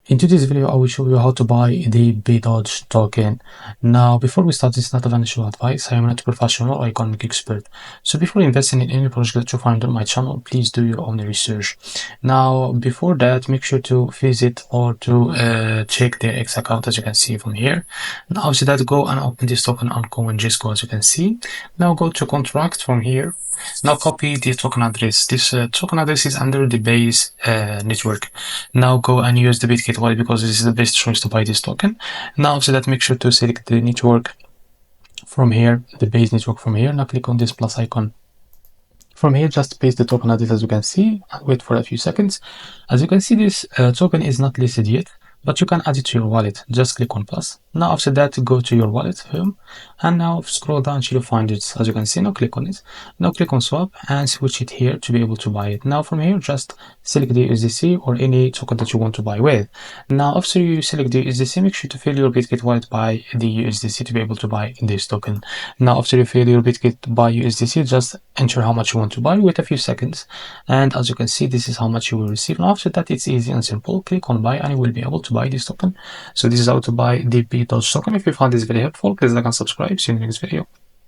In today's video, I will show you how to buy the BDOGE token. Now, before we start, this is not a financial advice. I am not a professional or economic expert. So before investing in any project that you find on my channel, please do your own research. Now, before that, make sure to visit or to check the X account, as you can see from here. Now, after that, go and open this token on CoinGisco, as you can see. Now, go to contract from here. Now copy the token address. This token address is under the base network. Now go and use the Bitget wallet because this is the best choice to buy this token. Now after that, make sure to select the network from here, the base network from here. Now click on this plus icon. From here, just paste the token address, as you can see, and wait for a few seconds. As you can see, this token is not listed yet, but you can add it to your wallet. Just click on plus. Now after that, go to your wallet home, and now scroll down till you find it. As you can see, now click on it. Now click on swap and switch it here to be able to buy it. Now from here, just select the USDC or any token that you want to buy with. Now after you select the USDC, make sure to fill your Bitget wallet by the USDC to be able to buy this token. Now after you fill your Bitget by USDC, just enter how much you want to buy, wait a few seconds, and as you can see, this is how much you will receive. Now after that, it's easy and simple. Click on buy and you will be able to buy this token. So this is how to buy the BDOGE token. If you found this very helpful, please like and subscribe. See you in the next video.